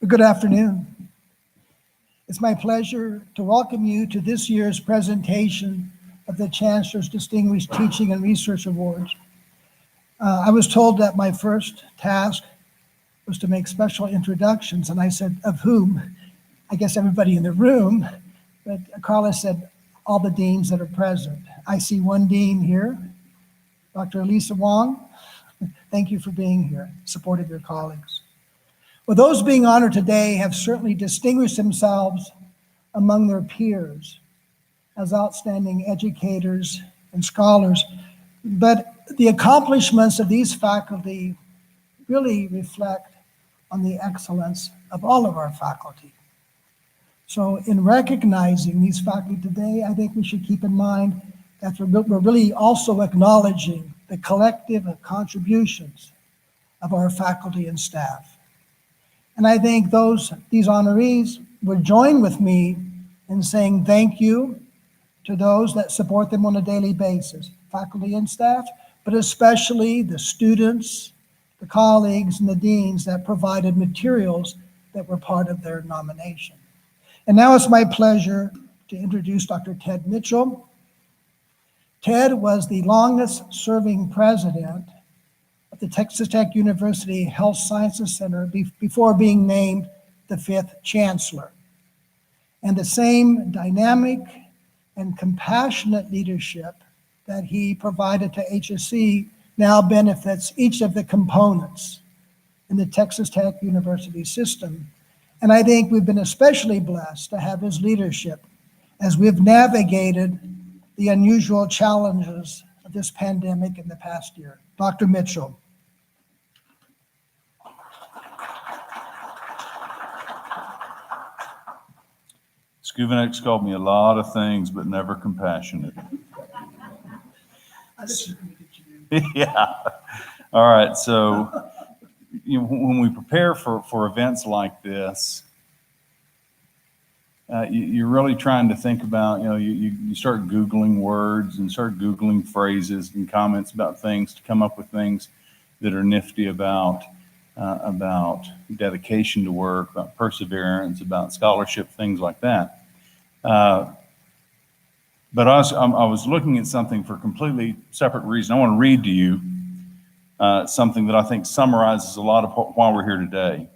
Good afternoon. It's my pleasure to welcome you to this year's presentation of the Chancellor's Distinguished Teaching and Research Awards. I was told that my first task was to make special introductions, and I said, of whom? I guess everybody in the room, but Carla said, all the deans that are present. I see one dean here, Dr. Elisa Wong. Thank you for being here, support of your colleagues. Well, those being honored today have certainly distinguished themselves among their peers as outstanding educators and scholars, but the accomplishments of these faculty really reflect on the excellence of all of our faculty. So in recognizing these faculty today, I think we should keep in mind that we're really also acknowledging the collective contributions of our faculty and staff. And I think these honorees would join with me in saying thank you to those that support them on a daily basis, faculty and staff, but especially the students, the colleagues, and the deans that provided materials that were part of their nomination. And now it's my pleasure to introduce Dr. Ted Mitchell. Ted was the longest serving president of the Texas Tech University Health Sciences Center before being named the 5th Chancellor. And the same dynamic and compassionate leadership that he provided to HSC now benefits each of the components in the Texas Tech University system. And I think we've been especially blessed to have his leadership as we've navigated the unusual challenges of this pandemic in the past year. Dr. Mitchell. Scubanex called me a lot of things, but never compassionate. Yeah. All right. So, when we prepare for events like this, you're really trying to think about, you start Googling words and start Googling phrases and comments about things to come up with things that are nifty about dedication to work, about perseverance, about scholarship, things like that. But I was looking at something for a completely separate reason. I want to read to you something that I think summarizes a lot of why we're here today.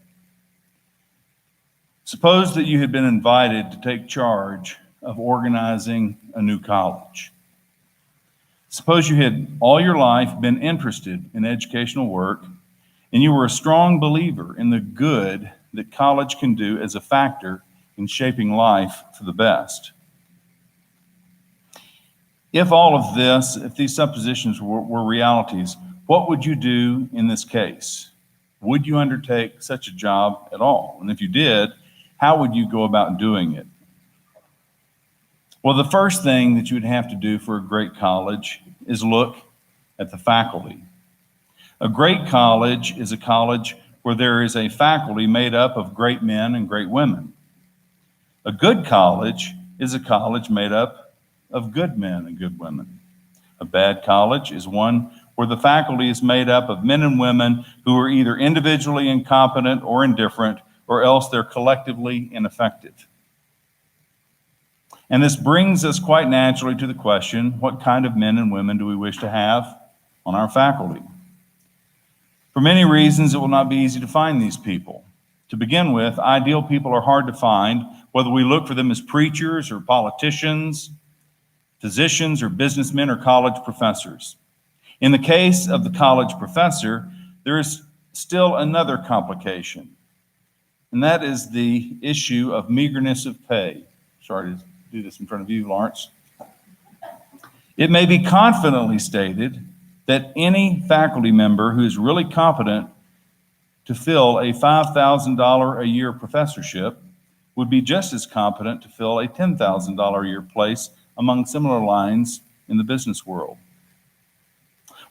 Suppose that you had been invited to take charge of organizing a new college. Suppose you had all your life been interested in educational work, and you were a strong believer in the good that college can do as a factor in shaping life for the best. If all of this, if these suppositions were realities, what would you do in this case? Would you undertake such a job at all? And if you did, how would you go about doing it? Well, the first thing that you would have to do for a great college is look at the faculty. A great college is a college where there is a faculty made up of great men and great women. A good college is a college made up of good men and good women. A bad college is one where the faculty is made up of men and women who are either individually incompetent or indifferent, or else they're collectively ineffective. And this brings us quite naturally to the question, what kind of men and women do we wish to have on our faculty? For many reasons, it will not be easy to find these people. To begin with, ideal people are hard to find, whether we look for them as preachers or politicians, physicians or businessmen or college professors. In the case of the college professor, there is still another complication, and that is the issue of meagerness of pay. Sorry to do this in front of you, Lawrence. It may be confidently stated that any faculty member who is really competent to fill a $5,000 a year professorship would be just as competent to fill a $10,000 a year place among similar lines in the business world.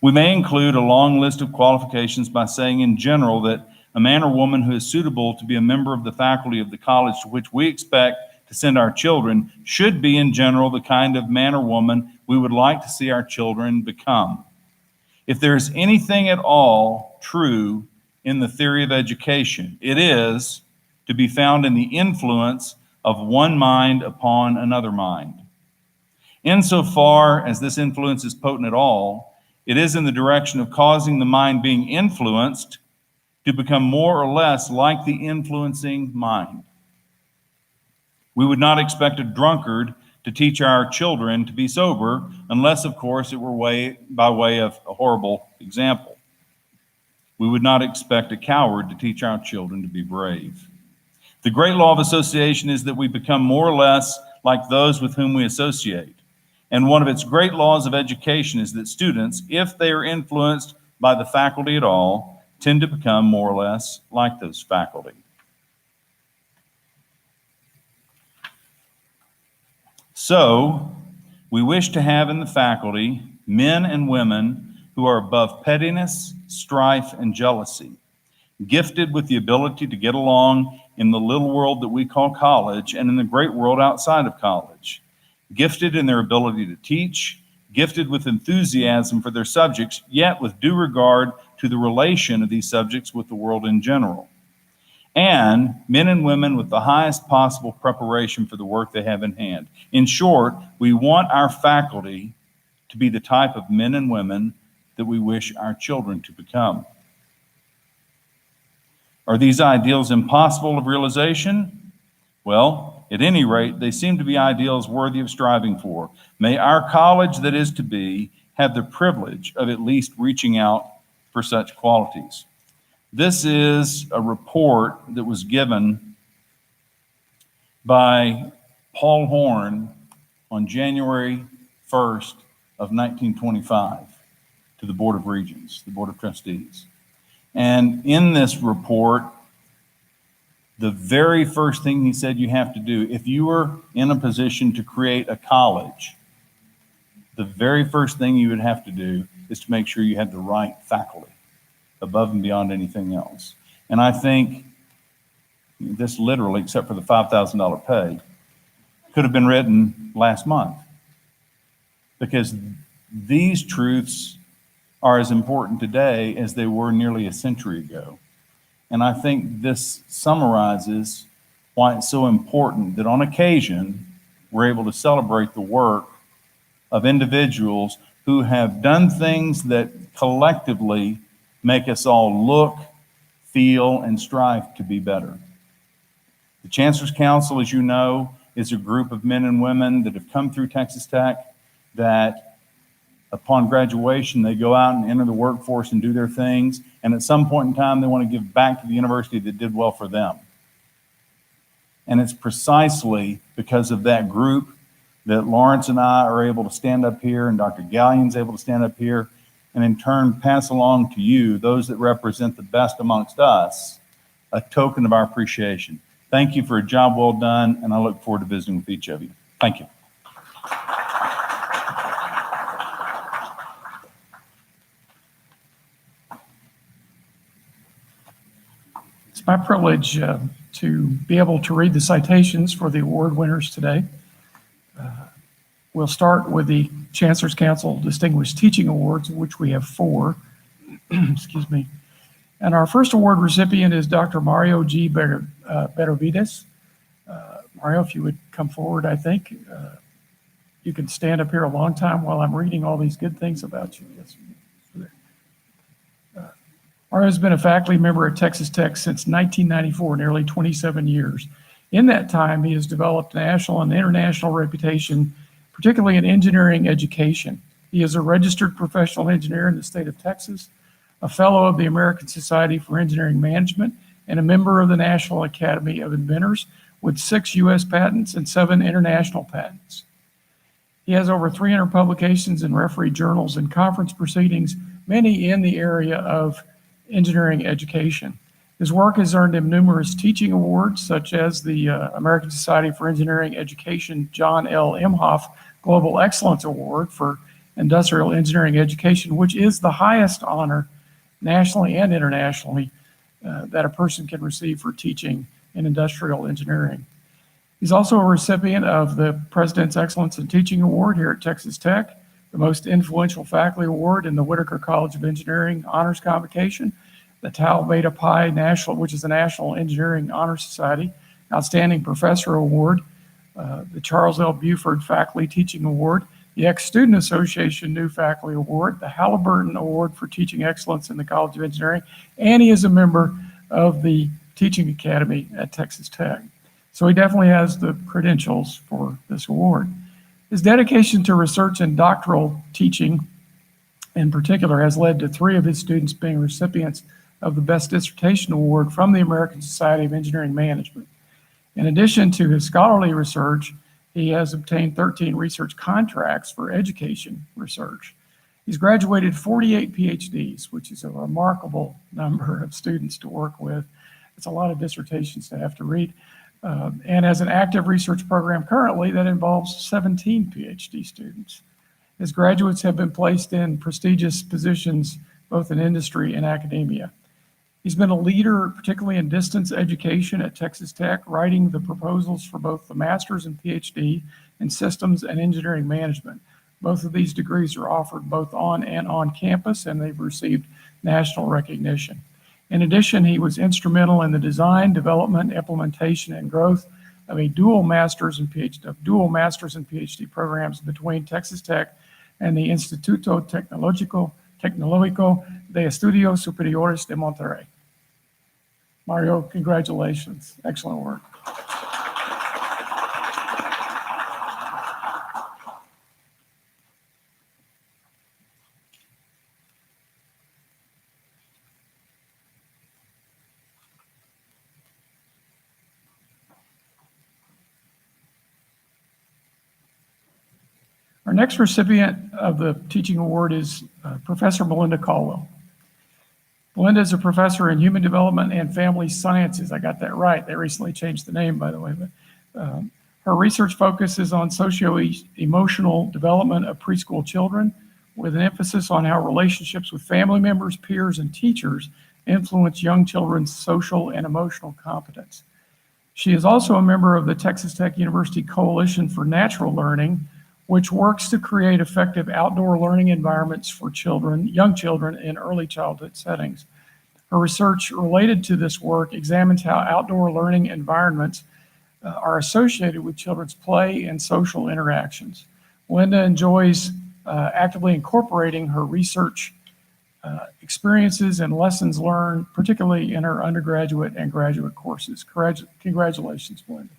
We may include a long list of qualifications by saying in general that a man or woman who is suitable to be a member of the faculty of the college to which we expect to send our children should be in general the kind of man or woman we would like to see our children become. If there's anything at all true in the theory of education, it is to be found in the influence of one mind upon another mind. Insofar as this influence is potent at all, it is in the direction of causing the mind being influenced to become more or less like the influencing mind. We would not expect a drunkard to teach our children to be sober, unless, of course, it were by way of a horrible example. We would not expect a coward to teach our children to be brave. The great law of association is that we become more or less like those with whom we associate. And one of its great laws of education is that students, if they are influenced by the faculty at all, tend to become more or less like those faculty. So, we wish to have in the faculty men and women who are above pettiness, strife, and jealousy, gifted with the ability to get along in the little world that we call college and in the great world outside of college, gifted in their ability to teach, gifted with enthusiasm for their subjects, yet with due regard to the relation of these subjects with the world in general, and men and women with the highest possible preparation for the work they have in hand. In short, we want our faculty to be the type of men and women that we wish our children to become. Are these ideals impossible of realization? Well, at any rate, they seem to be ideals worthy of striving for. May our college that is to be have the privilege of at least reaching out for such qualities. This is a report that was given by Paul Horn on January 1st of 1925 to the Board of Regents, the Board of Trustees. And in this report, the very first thing he said you have to do, if you were in a position to create a college, the very first thing you would have to do is to make sure you had the right faculty above and beyond anything else. And I think this literally, except for the $5,000 pay, could have been written last month, because these truths are as important today as they were nearly a century ago. And I think this summarizes why it's so important that on occasion we're able to celebrate the work of individuals who have done things that collectively make us all look, feel, and strive to be better. The Chancellor's Council, as you know, is a group of men and women that have come through Texas Tech, that upon graduation, they go out and enter the workforce and do their things, and at some point in time, they want to give back to the university that did well for them. And it's precisely because of that group that Lawrence and I are able to stand up here, and Dr. Galleon's able to stand up here, and in turn pass along to you, those that represent the best amongst us, a token of our appreciation. Thank you for a job well done, and I look forward to visiting with each of you. Thank you. It's my privilege to be able to read the citations for the award winners today. We'll start with the Chancellor's Council Distinguished Teaching Awards, of which we have 4. Excuse me. And our first award recipient is Dr. Mario G Perovidis. Mario, if you would come forward, I think. You can stand up here a long time while I'm reading all these good things about you. Yes. Mario has been a faculty member at Texas Tech since 1994, nearly 27 years. In that time, he has developed a national and international reputation, particularly in engineering education. He is a registered professional engineer in the state of Texas, a fellow of the American Society for Engineering Management, and a member of the National Academy of Inventors with 6 U.S. patents and 7 international patents. He has over 300 publications in refereed journals and conference proceedings, many in the area of engineering education. His work has earned him numerous teaching awards, such as the American Society for Engineering Education John L. Imhoff Global Excellence Award for Industrial Engineering Education, which is the highest honor nationally and internationally that a person can receive for teaching in industrial engineering. He's also a recipient of the President's Excellence in Teaching Award here at Texas Tech, the most influential faculty award in the Whitaker College of Engineering Honors Convocation, the Tau Beta Pi National, which is the National Engineering Honor Society Outstanding Professor Award, the Charles L. Buford Faculty Teaching Award, the Ex-Student Association New Faculty Award, the Halliburton Award for Teaching Excellence in the College of Engineering, and he is a member of the Teaching Academy at Texas Tech. So he definitely has the credentials for this award. His dedication to research and doctoral teaching in particular has led to 3 of his students being recipients of the Best Dissertation Award from the American Society of Engineering Management. In addition to his scholarly research, he has obtained 13 research contracts for education research. He's graduated 48 PhDs, which is a remarkable number of students to work with. It's a lot of dissertations to have to read. And has an active research program currently that involves 17 PhD students. His graduates have been placed in prestigious positions both in industry and academia. He's been a leader, particularly in distance education at Texas Tech, writing the proposals for both the master's and PhD in systems and engineering management. Both of these degrees are offered both on and on campus, and they've received national recognition. In addition, he was instrumental in the design, development, implementation, and growth of a dual master's and PhD programs between Texas Tech and the Instituto Tecnológico de Estudios Superiores de Monterrey. Mario, congratulations. Excellent work. Our next recipient of the teaching award is Professor Malinda Colwell. Malinda is a professor in human development and family sciences. I got that right. They recently changed the name, by the way. But her research focuses on socio-emotional development of preschool children, with an emphasis on how relationships with family members, peers, and teachers influence young children's social and emotional competence. She is also a member of the Texas Tech University Coalition for Natural Learning, which works to create effective outdoor learning environments for young children in early childhood settings. Her research related to this work examines how outdoor learning environments are associated with children's play and social interactions. Linda enjoys actively incorporating her research experiences and lessons learned, particularly in her undergraduate and graduate courses. Congratulations, Linda.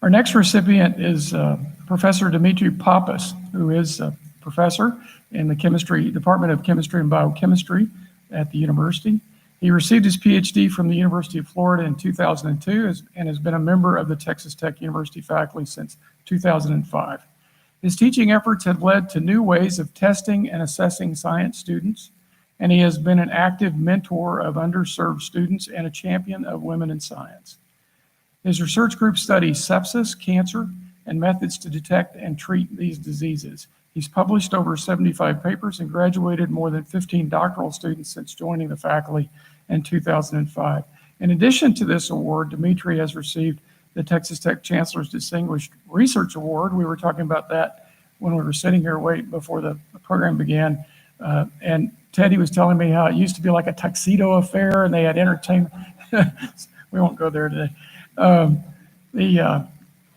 Our next recipient is Professor Dimitri Pappas, who is a professor in the Department of Chemistry and Biochemistry at the university. He received his PhD from the University of Florida in 2002 and has been a member of the Texas Tech University faculty since 2005. His teaching efforts have led to new ways of testing and assessing science students, and he has been an active mentor of underserved students and a champion of women in science. His research group studies sepsis, cancer, and methods to detect and treat these diseases. He's published over 75 papers and graduated more than 15 doctoral students since joining the faculty in 2005. In addition to this award, Dimitri has received the Texas Tech Chancellor's Distinguished Research Award. We were talking about that when we were sitting here before the program began. And Teddy was telling me how it used to be like a tuxedo affair and they had entertainment. We won't go there today.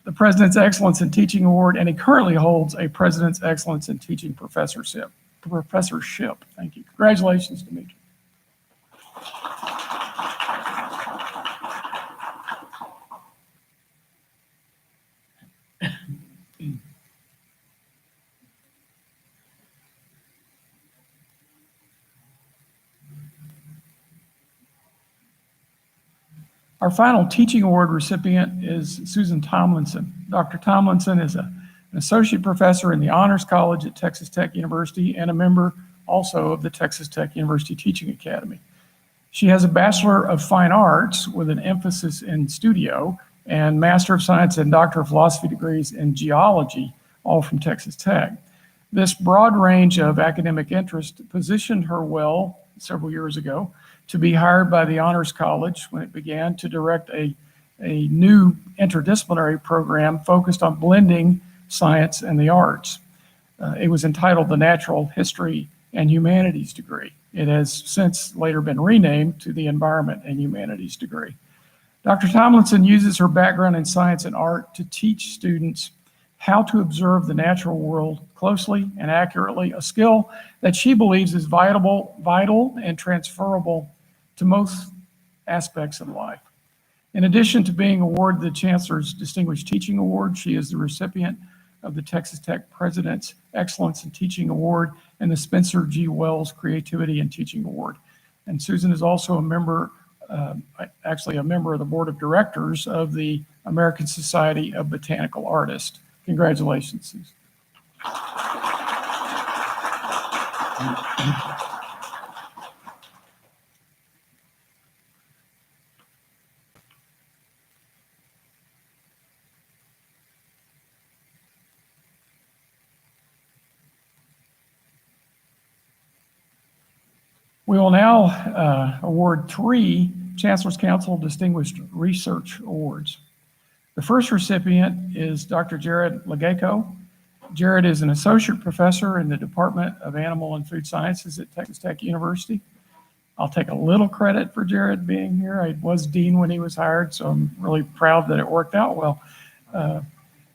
The President's Excellence in Teaching Award, and he currently holds a President's Excellence in Teaching professorship. Thank you. Congratulations, Dimitri. Our final teaching award recipient is Susan Tomlinson. Dr. Tomlinson is an associate professor in the Honors College at Texas Tech University and a member also of the Texas Tech University Teaching Academy. She has a Bachelor of Fine Arts with an emphasis in studio and Master of Science and Doctor of Philosophy degrees in geology, all from Texas Tech. This broad range of academic interest positioned her well several years ago to be hired by the Honors College when it began to direct a new interdisciplinary program focused on blending science and the arts. It was entitled the Natural History and Humanities degree. It has since later been renamed to the Environment and Humanities degree. Dr. Tomlinson uses her background in science and art to teach students how to observe the natural world closely and accurately, a skill that she believes is vital and transferable to most aspects of life. In addition to being awarded the Chancellor's Distinguished Teaching Award, she is the recipient of the Texas Tech President's Excellence in Teaching Award and the Spencer G. Wells Creativity and Teaching Award. And Susan is also a member, actually a member of the Board of Directors of the American Society of Botanical Artists. Congratulations, Susan. We will now award 3 Chancellor's Council Distinguished Research Awards. The first recipient is Dr. Jerrad Legako. Jerrad is an associate professor in the Department of Animal and Food Sciences at Texas Tech University. I'll take a little credit for Jerrad being here. I was dean when he was hired, so I'm really proud that it worked out well.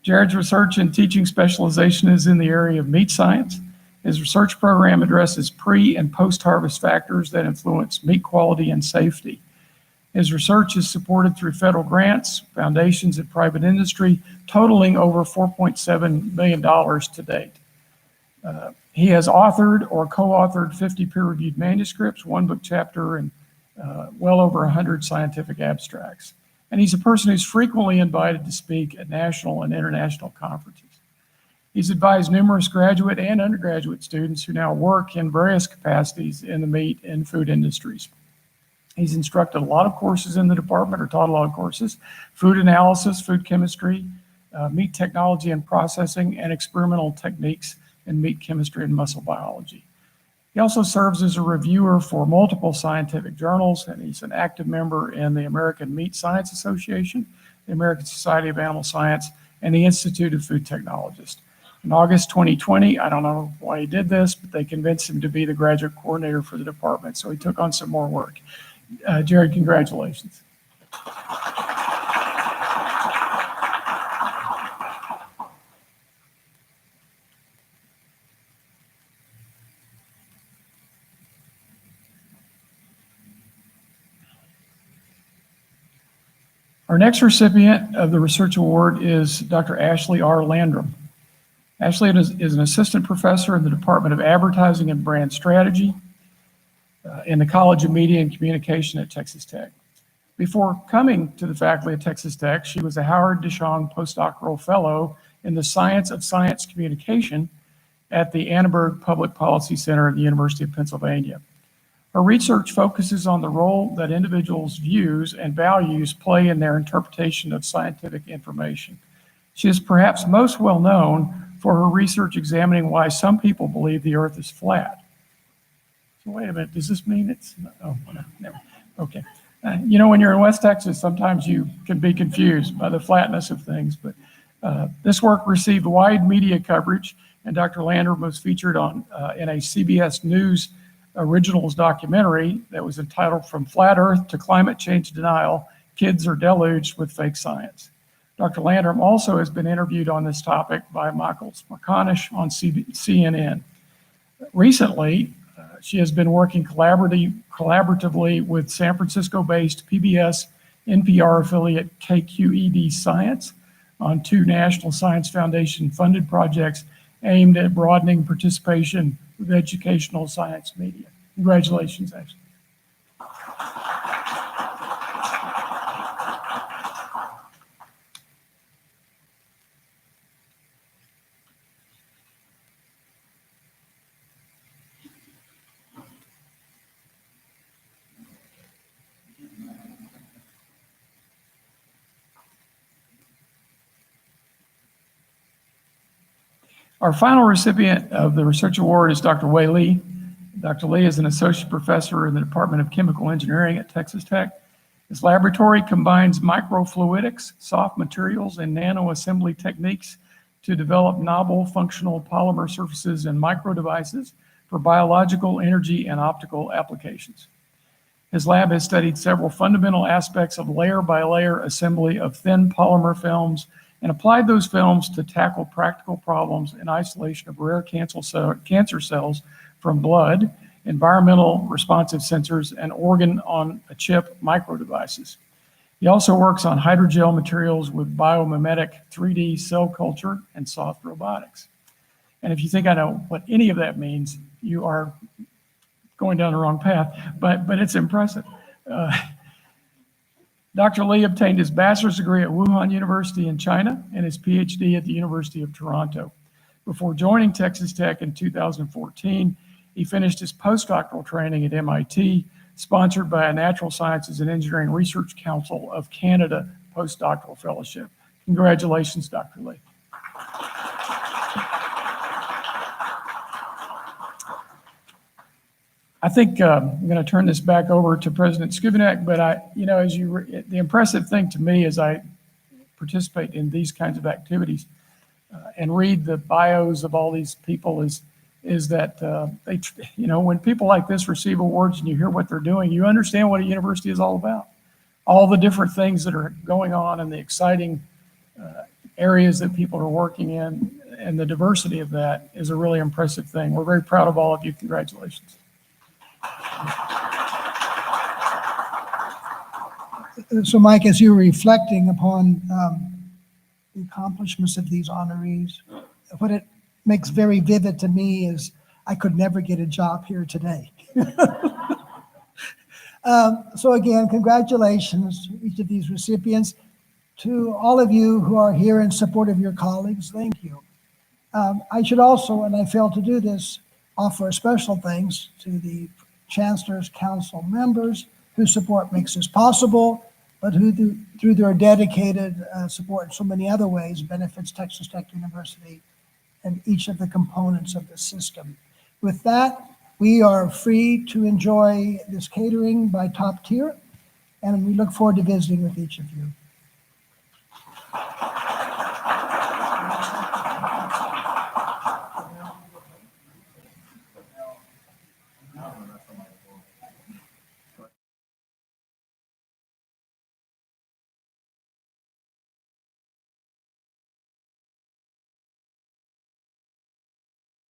Jerrad's research and teaching specialization is in the area of meat science. His research program addresses pre- and post-harvest factors that influence meat quality and safety. His research is supported through federal grants, foundations, and private industry, totaling over $4.7 million to date. He has authored or co-authored 50 peer-reviewed manuscripts, 1 book chapter, and well over 100 scientific abstracts. And he's a person who's frequently invited to speak at national and international conferences. He's advised numerous graduate and undergraduate students who now work in various capacities in the meat and food industries. He's instructed a lot of courses in the department, or taught a lot of courses: food analysis, food chemistry, meat technology and processing, and experimental techniques in meat chemistry and muscle biology. He also serves as a reviewer for multiple scientific journals, and he's an active member in the American Meat Science Association, the American Society of Animal Science, and the Institute of Food Technologists. In August 2020, I don't know why he did this, but they convinced him to be the graduate coordinator for the department, so he took on some more work. Jerrad, congratulations. Our next recipient of the Research Award is Dr. Asheley R. Landrum. Asheley is an assistant professor in the Department of Advertising and Brand Strategy in the College of Media and Communication at Texas Tech. Before coming to the faculty at Texas Tech, she was a Howard DeShong postdoctoral fellow in the Science of Science Communication at the Annenberg Public Policy Center at the University of Pennsylvania. Her research focuses on the role that individuals' views and values play in their interpretation of scientific information. She is perhaps most well known for her research examining why some people believe the Earth is flat. So wait a minute, does this mean it's, oh, no, never, okay. You know, when you're in West Texas, sometimes you can be confused by the flatness of things, but this work received wide media coverage, and Dr. Landrum was featured on in a CBS News Originals documentary that was entitled From Flat Earth to Climate Change Denial, Kids Are Deluged with Fake Science. Dr. Landrum also has been interviewed on this topic by Michael McConish on CNN. Recently, she has been working collaboratively with San Francisco-based PBS NPR affiliate KQED Science on 2 National Science Foundation funded projects aimed at broadening participation with educational science media. Congratulations, Ashley. Our final recipient of the Research Award is Dr. Wei Li. Dr. Li is an associate professor in the Department of Chemical Engineering at Texas Tech. His laboratory combines microfluidics, soft materials, and nanoassembly techniques to develop novel functional polymer surfaces and microdevices for biological, energy, and optical applications. His lab has studied several fundamental aspects of layer-by-layer assembly of thin polymer films and applied those films to tackle practical problems in isolation of rare cancer cells from blood, environmental responsive sensors, and organ-on-a-chip microdevices. He also works on hydrogel materials with biomimetic 3D cell culture and soft robotics. And if you think I know what any of that means, you are going down the wrong path, but it's impressive. Dr. Li obtained his bachelor's degree at Wuhan University in China and his PhD at the University of Toronto. Before joining Texas Tech in 2014, he finished his postdoctoral training at MIT, sponsored by a Natural Sciences and Engineering Research Council of Canada postdoctoral fellowship. Congratulations, Dr. Li. I think I'm going to turn this back over to President Skubinak, but the impressive thing to me as I participate in these kinds of activities and read the bios of all these people is that when people like this receive awards and you hear what they're doing, you understand what a university is all about. All the different things that are going on and the exciting areas that people are working in, and the diversity of that is a really impressive thing. We're very proud of all of you. Congratulations. So Mike, as you were reflecting upon the accomplishments of these honorees, what it makes very vivid to me is I could never get a job here today. So again, congratulations to each of these recipients. To all of you who are here in support of your colleagues, thank you. I should also, and I failed to do this, offer special thanks to the Chancellor's Council members whose support makes this possible, but who through their dedicated support in so many other ways benefits Texas Tech University and each of the components of the system. With that, we are free to enjoy this catering by Top Tier, and we look forward to visiting with each of you.